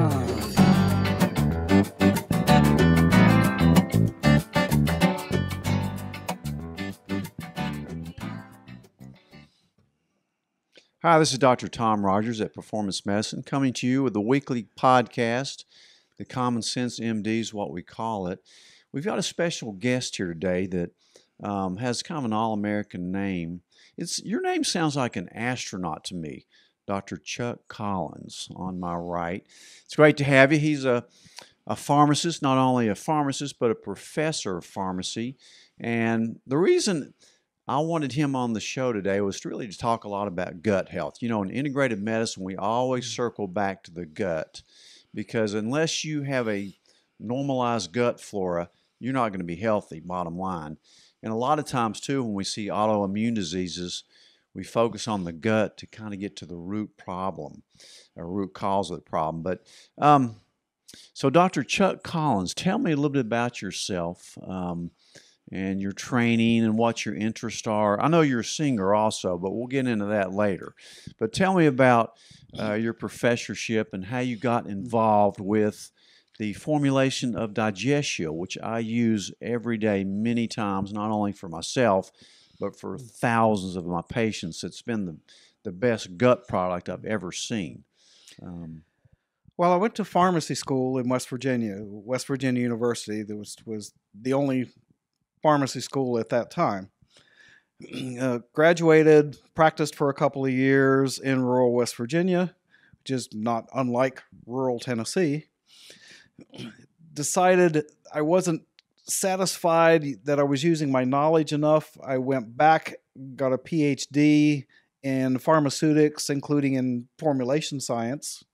Hi, this is Dr. Tom Rogers at Performance Medicine, coming to you with a weekly podcast. The Common Sense MD is what we call it. We've got a special guest here today that has kind of an all-American name. Your name sounds like an astronaut to me, Dr. Chuck Collins on my right. It's great to have you. He's a pharmacist, not only a pharmacist, but a professor of pharmacy. And the reason I wanted him on the show today was really to talk a lot about gut health. You know, in integrative medicine, we always circle back to the gut because unless you have a normalized gut flora, you're not going to be healthy, bottom line. And a lot of times, too, when we see autoimmune diseases, we focus on the gut to kind of get to the root problem, or root cause of the problem. But so Dr. Chuck Collins, tell me a little bit about yourself. And your training and what your interests are. I know you're a singer also, but we'll get into that later. But tell me about your professorship and how you got involved with the formulation of DigestShield, which I use every day many times, not only for myself, but for thousands of my patients. It's been the best gut product I've ever seen. Well, I went to pharmacy school in West Virginia University. That was the only pharmacy school at that time. Graduated, practiced for a couple of years in rural West Virginia, which is not unlike rural Tennessee. Decided I wasn't satisfied that I was using my knowledge enough. I went back, got a PhD in pharmaceutics, including in formulation science,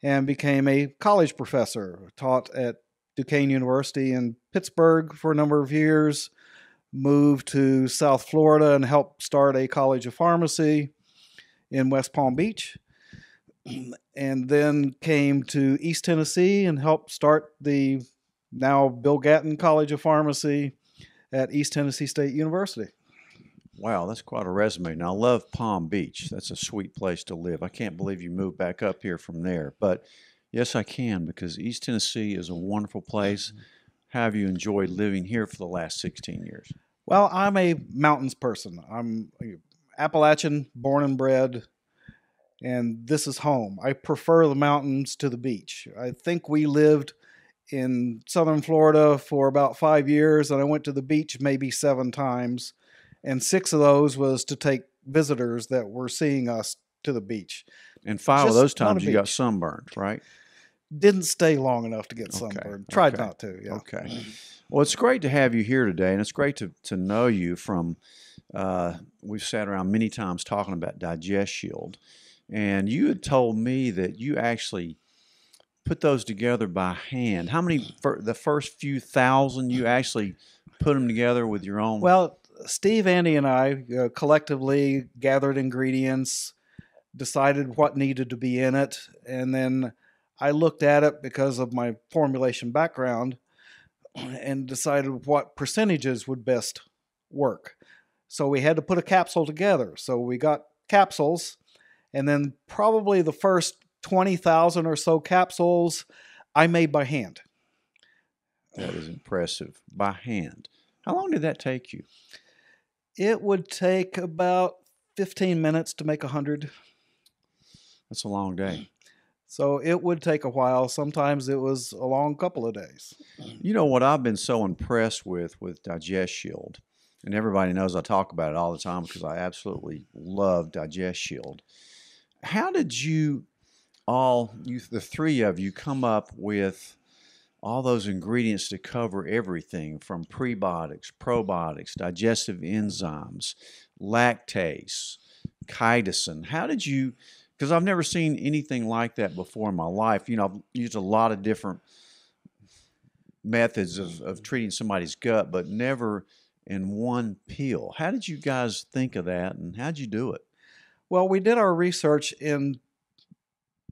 and became a college professor. Taught at Duquesne University in Pittsburgh for a number of years, moved to South Florida and helped start a college of pharmacy in West Palm Beach, and then came to East Tennessee and helped start the now Bill Gatton College of Pharmacy at East Tennessee State University. Wow, that's quite a resume. Now, I love Palm Beach. That's a sweet place to live. I can't believe you moved back up here from there, but yes, I can, because East Tennessee is a wonderful place. How have you enjoyed living here for the last 16 years? Well, I'm a mountains person. I'm Appalachian, born and bred, and this is home. I prefer the mountains to the beach. I think we lived in southern Florida for about 5 years, and I went to the beach maybe 7 times, and 6 of those was to take visitors that were seeing us to the beach. And 5 of those times you got sunburned, right? Didn't stay long enough to get sunburned. Tried not to, yeah. Okay. Well, it's great to have you here today, and it's great to know you from, we've sat around many times talking about DigestShield, and you had told me that you actually put those together by hand. How many, the first few thousand, you actually put them together with your own? Well, Steve, Andy, and I collectively gathered ingredients, decided what needed to be in it, and then I looked at it because of my formulation background and decided what percentages would best work. So we had to put a capsule together. So we got capsules, and then probably the first 20,000 or so capsules I made by hand. That is impressive. By hand. How long did that take you? It would take about 15 minutes to make 100. That's a long day. So it would take a while. Sometimes it was a long couple of days. You know what I've been so impressed with DigestShield, and everybody knows I talk about it all the time because I absolutely love DigestShield. How did the 3 of you, come up with all those ingredients to cover everything from prebiotics, probiotics, digestive enzymes, lactase, Katasan? How did you... Because I've never seen anything like that before in my life. You know, I've used a lot of different methods of treating somebody's gut, but never in one pill. How did you guys think of that, and how did you do it? Well, we did our research in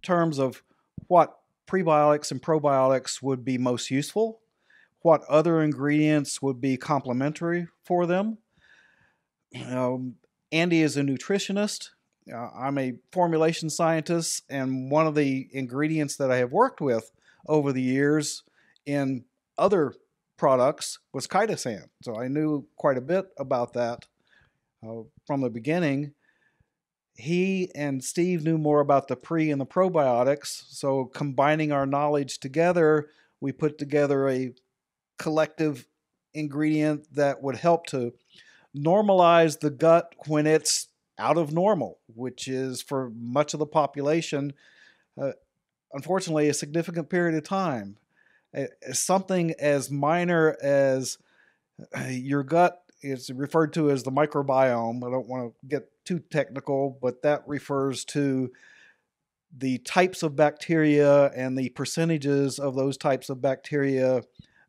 terms of what prebiotics and probiotics would be most useful, what other ingredients would be complementary for them. Andy is a nutritionist, I'm a formulation scientist, and one of the ingredients that I have worked with over the years in other products was Katasan. So I knew quite a bit about that from the beginning. He and Steve knew more about the pre and the probiotics. So combining our knowledge together, we put together a collective ingredient that would help to normalize the gut when it's out of normal, which is for much of the population, uh, unfortunately, a significant period of time. Something as minor as your gut is referred to as the microbiome. I don't want to get too technical, but that refers to the types of bacteria and the percentages of those types of bacteria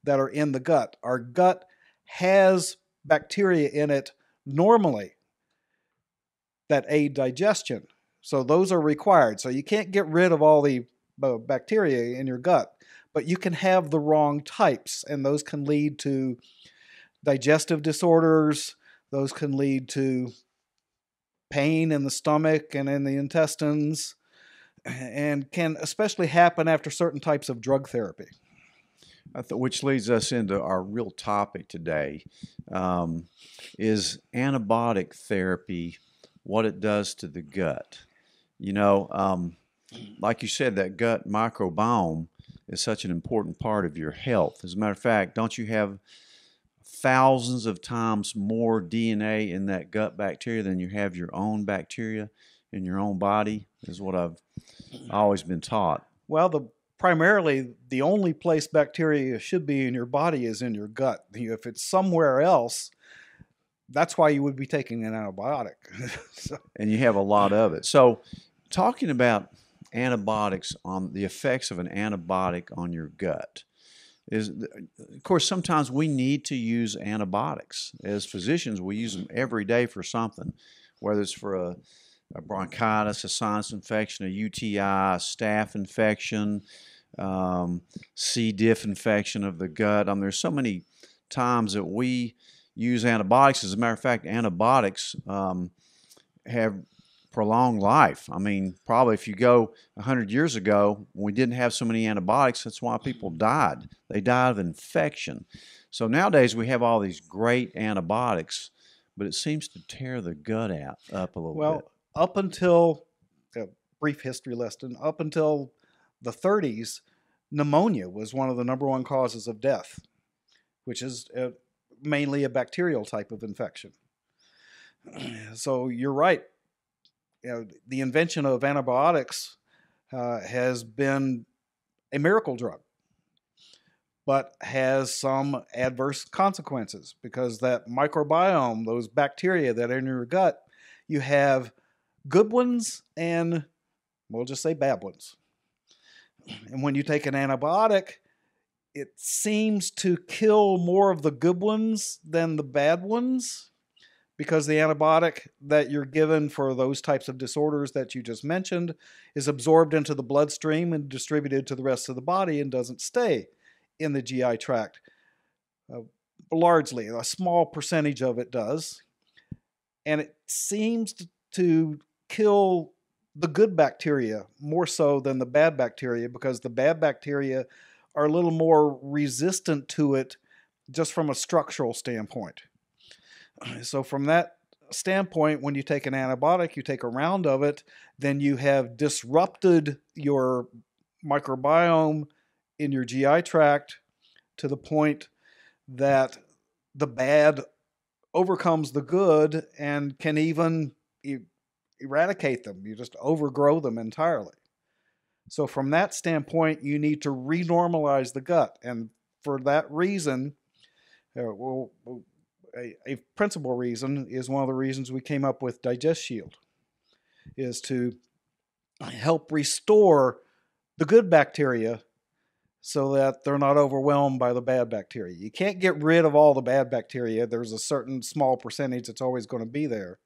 that are in the gut. Our gut has bacteria in it normally that aid digestion. So those are required. So you can't get rid of all the bacteria in your gut, but you can have the wrong types, and those can lead to digestive disorders. Those can lead to pain in the stomach and in the intestines, and can especially happen after certain types of drug therapy. Which leads us into our real topic today, is antibiotic therapy, what it does to the gut. You know, like you said, that gut microbiome is such an important part of your health. As a matter of fact, don't you have thousands of times more DNA in that gut bacteria than you have your own bacteria in your own body, is what I've always been taught. Well, primarily the only place bacteria should be in your body is in your gut. If it's somewhere else, that's why you would be taking an antibiotic. And you have a lot of it. So talking about antibiotics, on the effects of an antibiotic on your gut, is, of course, sometimes we need to use antibiotics. As physicians, we use them every day for something, whether it's for a bronchitis, a sinus infection, a UTI, a staph infection, C. diff infection of the gut. There's so many times that we use antibiotics. As a matter of fact, antibiotics have prolonged life. I mean, probably if you go 100 years ago, when we didn't have so many antibiotics, that's why people died. They died of infection. So nowadays we have all these great antibiotics, but it seems to tear the gut up a little bit. Well, up until, a brief history lesson, up until the 30s, pneumonia was one of the number one causes of death, which is mainly a bacterial type of infection. So you're right. The invention of antibiotics has been a miracle drug, but has some adverse consequences, because that microbiome, those bacteria that are in your gut, you have good ones and, we'll just say, bad ones. And when you take an antibiotic, it seems to kill more of the good ones than the bad ones, because the antibiotic that you're given for those types of disorders that you just mentioned is absorbed into the bloodstream and distributed to the rest of the body and doesn't stay in the GI tract. Largely, a small percentage of it does. And it seems to kill the good bacteria more so than the bad bacteria, because the bad bacteria are a little more resistant to it just from a structural standpoint. So from that standpoint, when you take an antibiotic, you take a round of it, then you have disrupted your microbiome in your GI tract to the point that the bad overcomes the good and can even eradicate them. You just overgrow them entirely. So from that standpoint, you need to renormalize the gut. And for that reason, a principal reason is one of the reasons we came up with DigestShield, is to help restore the good bacteria so that they're not overwhelmed by the bad bacteria. You can't get rid of all the bad bacteria. There's a certain small percentage that's always going to be there,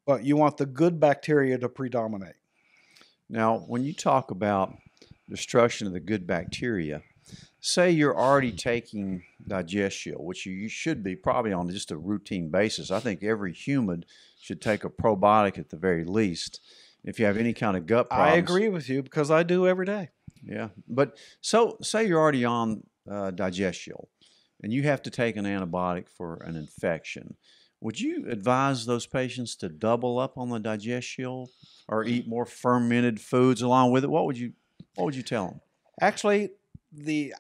but you want the good bacteria to predominate. Now, when you talk about destruction of the good bacteria, say you're already taking DigestShield, which you should be probably on just a routine basis. I think every human should take a probiotic at the very least. If you have any kind of gut I problems. agree with you because I do every day. Yeah. But so say you're already on DigestShield and you have to take an antibiotic for an infection. Would you advise those patients to double up on the DigestShield or eat more fermented foods along with it? What would you tell them? Actually,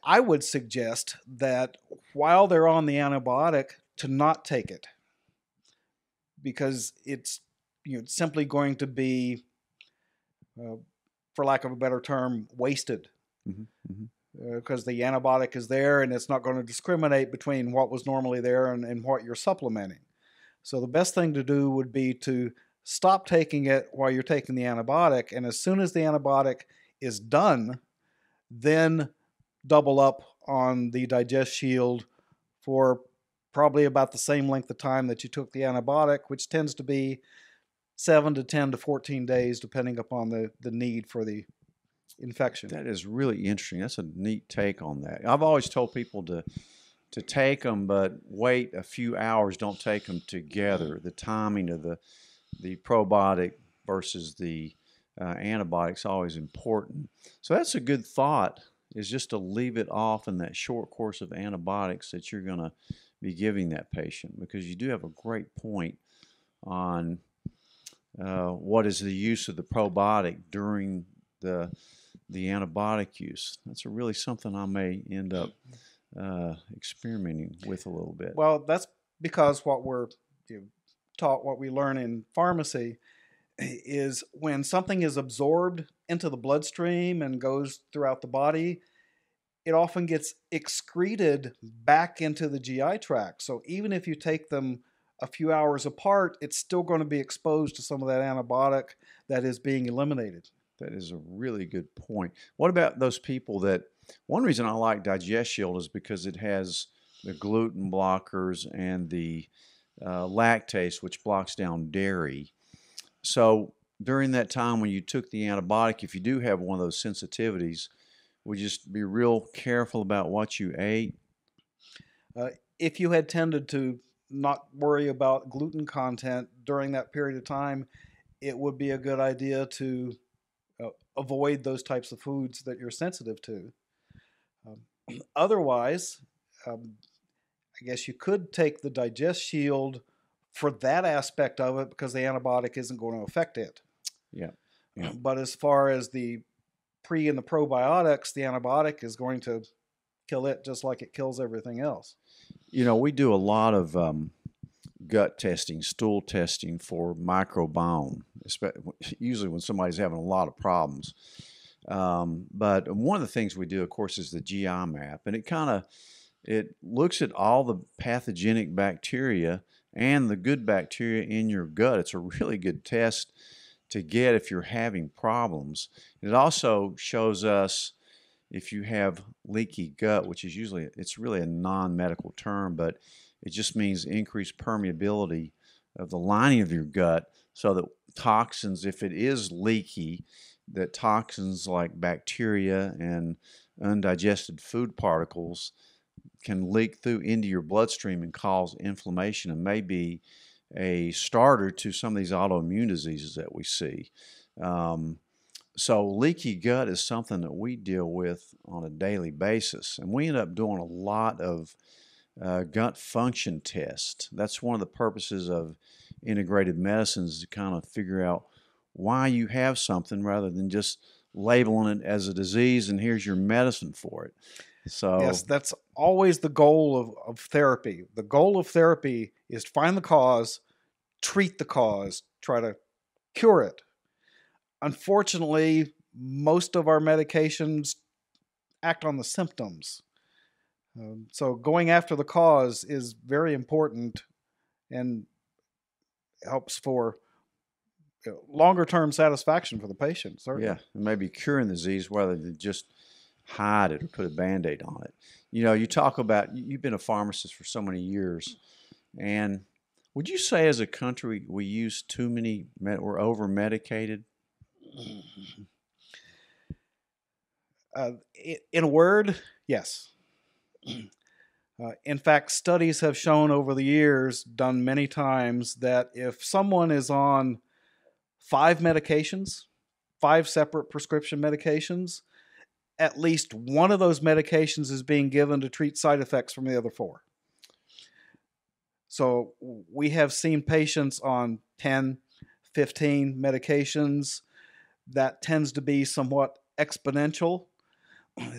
I would suggest that while they're on the antibiotic, to not take it, because it's simply going to be, for lack of a better term, wasted. Because the antibiotic is there and it's not going to discriminate between what was normally there and what you're supplementing. So the best thing to do would be to stop taking it while you're taking the antibiotic, and as soon as the antibiotic is done, then double up on the DigestShield for probably about the same length of time that you took the antibiotic, which tends to be 7 to 10 to 14 days, depending upon the need for the infection. That is really interesting. That's a neat take on that. I've always told people to take them, but wait a few hours. Don't take them together. The timing of the probiotic versus the antibiotic is always important. So that's a good thought, is just to leave it off in that short course of antibiotics that you're going to be giving that patient, because you do have a great point on what is the use of the probiotic during the antibiotic use. That's really something I may end up experimenting with a little bit. Well, that's because what we're taught, what we learn in pharmacy, is when something is absorbed into the bloodstream and goes throughout the body, it often gets excreted back into the GI tract. So even if you take them a few hours apart, it's still going to be exposed to some of that antibiotic that is being eliminated. That is a really good point. What about those people that, one reason I like DigestShield is because it has the gluten blockers and the lactase, which blocks down dairy. So during that time when you took the antibiotic, if you do have one of those sensitivities, would you just be real careful about what you ate? If you had tended to not worry about gluten content during that period of time, it would be a good idea to avoid those types of foods that you're sensitive to. Otherwise, I guess you could take the DigestShield for that aspect of it, because the antibiotic isn't going to affect it. Yeah. But as far as the pre and the probiotics, the antibiotic is going to kill it just like it kills everything else. We do a lot of gut testing, stool testing for microbiome, usually when somebody's having a lot of problems. But one of the things we do, of course, is the GI map, and it looks at all the pathogenic bacteria and the good bacteria in your gut. It's a really good test to get if you're having problems. It also shows us if you have leaky gut, which is it's really a non-medical term, but it just means increased permeability of the lining of your gut, so that toxins, if it is leaky, that toxins like bacteria and undigested food particles can leak through into your bloodstream and cause inflammation, and may be a starter to some of these autoimmune diseases that we see. So leaky gut is something that we deal with on a daily basis, and we end up doing a lot of gut function tests. That's one of the purposes of integrated medicines, to kind of figure out why you have something rather than just labeling it as a disease and here's your medicine for it. So yes, that's always the goal of therapy. The goal of therapy is to find the cause, treat the cause, try to cure it. Unfortunately, most of our medications act on the symptoms. So going after the cause is very important and helps for longer-term satisfaction for the patient, certainly. Yeah, and maybe curing the disease rather than just hide it or put a Band-Aid on it. You talk about, you've been a pharmacist for so many years, and would you say as a country we use too many, we're over-medicated? In a word, yes. In fact, studies have shown over the years, done many times, that if someone is on 5 separate prescription medications, at least one of those medications is being given to treat side effects from the other 4. So we have seen patients on 10, 15 medications. That tends to be somewhat exponential.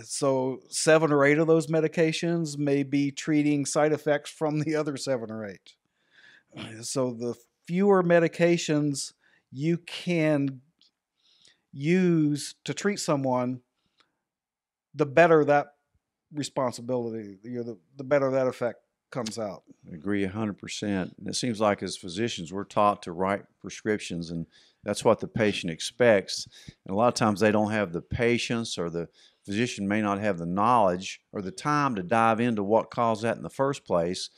So 7 or 8 of those medications may be treating side effects from the other 7 or 8. So the fewer medications you can use to treat someone, the better that responsibility, the better that effect comes out. I agree 100%. And it seems like as physicians, we're taught to write prescriptions, and that's what the patient expects. And a lot of times they don't have the patience, or the physician may not have the knowledge or the time to dive into what caused that in the first place.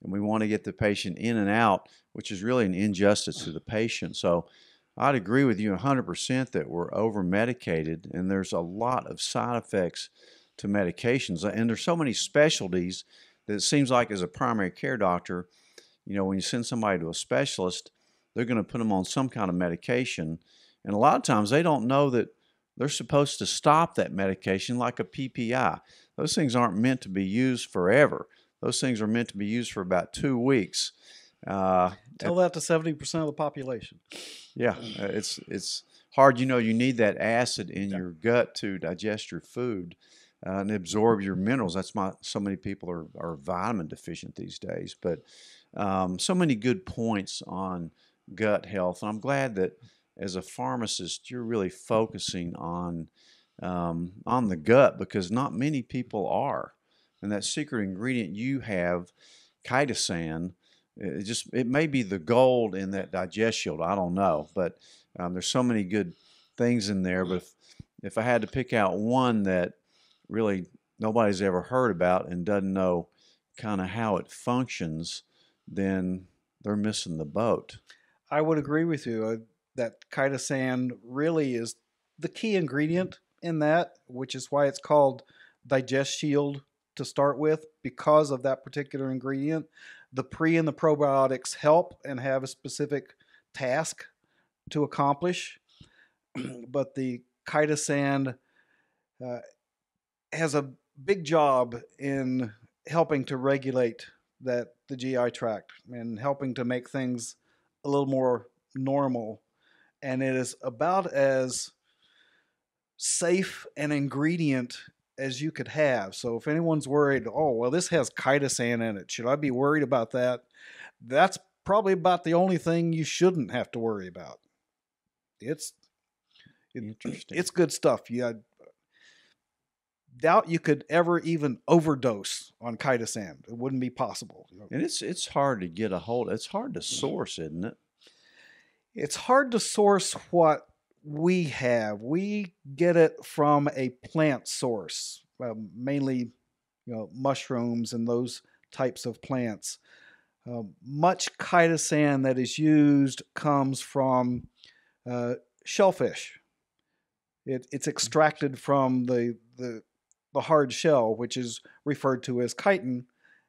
And we want to get the patient in and out, which is really an injustice to the patient. So I'd agree with you 100% that we're over-medicated, and there's a lot of side effects to medications. And there's so many specialties that it seems like as a primary care doctor, when you send somebody to a specialist, they're going to put them on some kind of medication. And a lot of times they don't know that they're supposed to stop that medication, like a PPI. Those things aren't meant to be used forever. Those things are meant to be used for about 2 weeks. Tell that to 70% of the population. Yeah, it's hard. You need that acid in your gut to digest your food and absorb your minerals. That's why so many people are vitamin deficient these days. But so many good points on gut health, and I'm glad that as a pharmacist you're really focusing on the gut, because not many people are. And that secret ingredient you have, Katasan, it may be the gold in that DigestShield. I don't know, but there's so many good things in there. But if I had to pick out one that really nobody's ever heard about and doesn't know kind of how it functions, then they're missing the boat. I would agree with you that Katasan really is the key ingredient in that, which is why it's called DigestShield to start with, because of that particular ingredient. The pre and the probiotics help and have a specific task to accomplish, but the Katasan has a big job in helping to regulate the GI tract and helping to make things a little more normal. And it is about as safe an ingredient as you could have. So if anyone's worried, oh, well, this has Katasan in it, should I be worried about that? That's probably about the only thing you shouldn't have to worry about. It's good stuff. I doubt you could ever even overdose on Katasan. It wouldn't be possible. And it's hard to get a hold. It's hard to source, isn't it? It's hard to source what we have. We get it from a plant source, mainly, mushrooms and those types of plants. Much Katasan that is used comes from shellfish. It's extracted from the hard shell, which is referred to as chitin,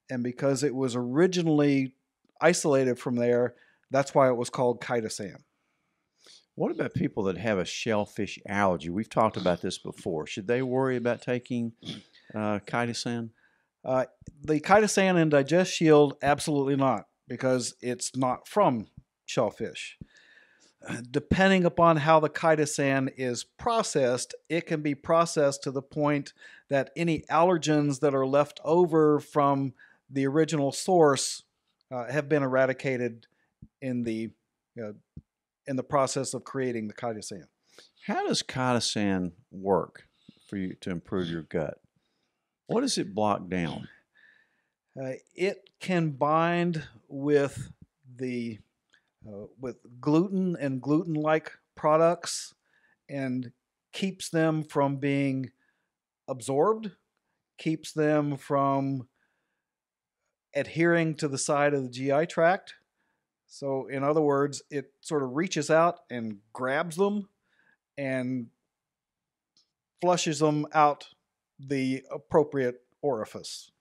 and because it was originally isolated from there, that's why it was called Katasan. What about people that have a shellfish allergy? We've talked about this before. Should they worry about taking Katasan? The Katasan in DigestShield, absolutely not, because it's not from shellfish. Depending upon how the Katasan is processed, it can be processed to the point that any allergens that are left over from the original source have been eradicated in the process of creating the Katasan. How does Katasan work for you to improve your gut? What does it block down? It can bind with gluten and gluten-like products and keeps them from being absorbed, keeps them from adhering to the side of the GI tract. So in other words, it sort of reaches out and grabs them and flushes them out the appropriate orifice.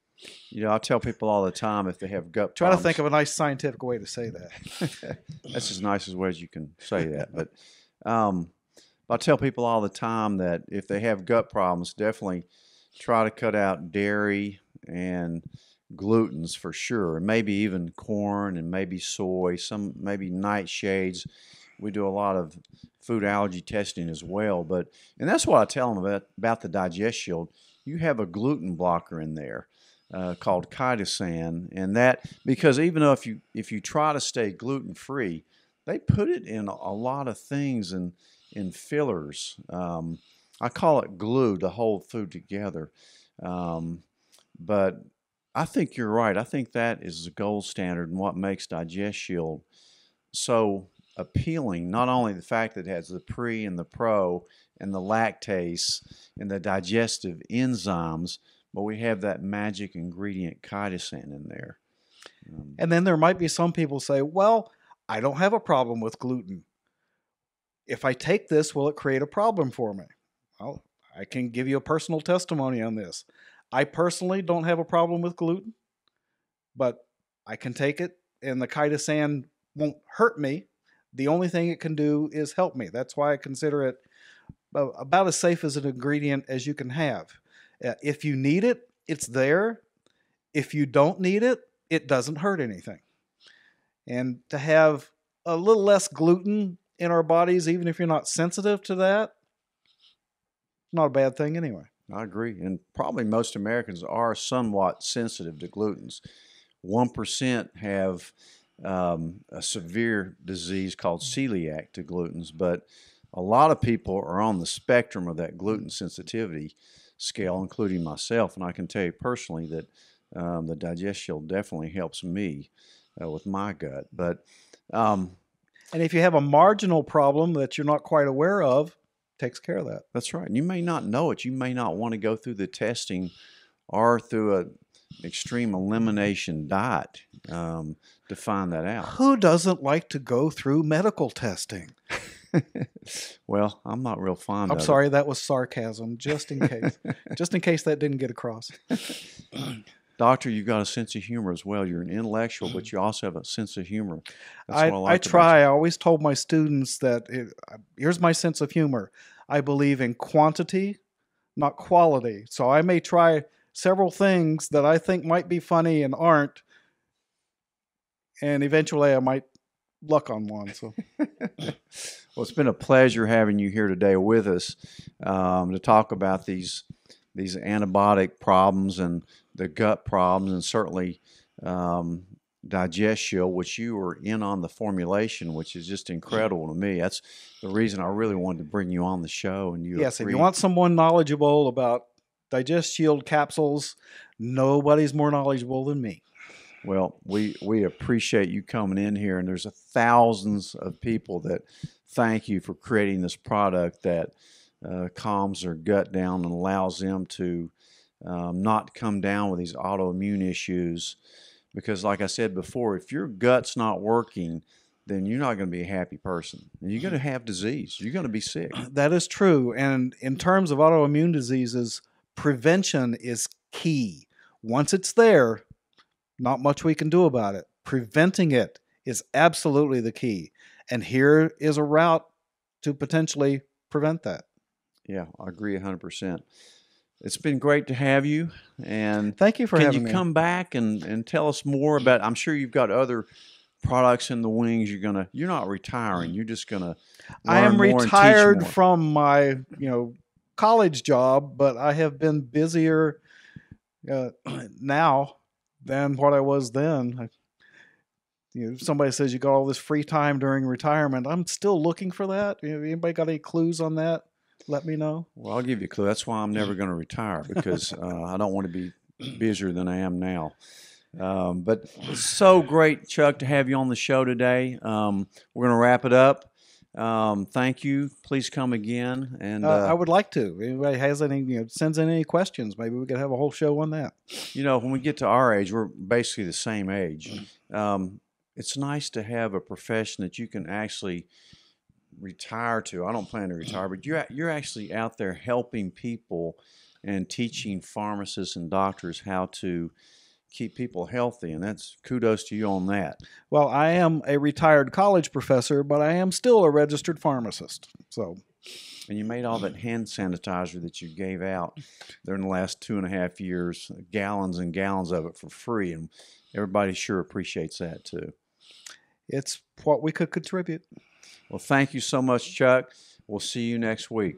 You know, I tell people all the time if they have gut Try problems. to think of a nice scientific way to say that. That's as nice as way as you can say that. But I tell people all the time that if they have gut problems, definitely try to cut out dairy and glutens for sure, and maybe even corn and maybe soy, some maybe nightshades. We do a lot of food allergy testing as well, and that's what I tell them about the DigestShield. You have a gluten blocker in there called Katasan, and that because even though if you try to stay gluten free, they put it in a lot of things and in fillers. I call it glue to hold food together, but I think you're right. I think that is the gold standard and what makes DigestShield so appealing. Not only the fact that it has the pre and the pro and the lactase and the digestive enzymes, but we have that magic ingredient chitosan in there. And then there might be some people say, well, I don't have a problem with gluten. If I take this, will it create a problem for me? Well, I can give you a personal testimony on this. I personally don't have a problem with gluten, but I can take it and the chitosan won't hurt me. The only thing it can do is help me. That's why I consider it about as safe as an ingredient as you can have. If you need it, it's there. If you don't need it, it doesn't hurt anything. And to have a little less gluten in our bodies, even if you're not sensitive to that, not a bad thing anyway. I agree. And probably most Americans are somewhat sensitive to glutens. 1% have a severe disease called celiac to glutens, but a lot of people are on the spectrum of that gluten sensitivity scale, including myself. And I can tell you personally that the DigestShield definitely helps me with my gut. But and if you have a marginal problem that you're not quite aware of, takes care of that. That's right. And you may not know it. You may not want to go through the testing or through an extreme elimination diet to find that out. Who doesn't like to go through medical testing? Well, I'm not real fond of it. I'm sorry, that was sarcasm, just in case. Just in case that didn't get across. Doctor, you've got a sense of humor as well. You're an intellectual, but you also have a sense of humor. That's what I like I try. about you. I always told my students that here's my sense of humor. I believe in quantity, not quality. So I may try several things that I think might be funny and aren't, and eventually I might luck on one. So, well, it's been a pleasure having you here today with us to talk about these antibiotic problems and the gut problems, and certainly DigestShield, which you were in on the formulation, which is just incredible to me. That's the reason I really wanted to bring you on the show. And yes, if you want someone knowledgeable about DigestShield capsules, nobody's more knowledgeable than me. Well, we appreciate you coming in here, and there's thousands of people that thank you for creating this product that calms their gut down and allows them to not come down with these autoimmune issues. Because like I said before, if your gut's not working, then you're not going to be a happy person. And you're going to have disease. You're going to be sick. That is true. And in terms of autoimmune diseases, prevention is key. Once it's there, not much we can do about it. Preventing it is absolutely the key. And here is a route to potentially prevent that. Yeah, I agree 100%. It's been great to have you. And thank you for having me. Can you come back and tell us more about, I'm sure you've got other products in the wings. You're not retiring. You're just going to I am retired from my, college job, but I have been busier now than what I was then. Somebody says you got all this free time during retirement. I'm still looking for that. Anybody got any clues on that? Let me know. Well, I'll give you a clue. That's why I'm never going to retire, because I don't want to be busier than I am now. But it's so great, Chuck, to have you on the show today. We're going to wrap it up. Thank you. Please come again. And I would like to. If anybody has any, sends in any questions, maybe we could have a whole show on that. When we get to our age, we're basically the same age. It's nice to have a profession that you can actually retire to. I don't plan to retire, but you're actually out there helping people and teaching pharmacists and doctors how to keep people healthy, and that's kudos to you on that. Well, I am a retired college professor, but I am still a registered pharmacist. So, and you made all that hand sanitizer that you gave out during the last 2.5 years, gallons and gallons of it for free, and everybody sure appreciates that too. It's what we could contribute. Well, thank you so much, Chuck. We'll see you next week.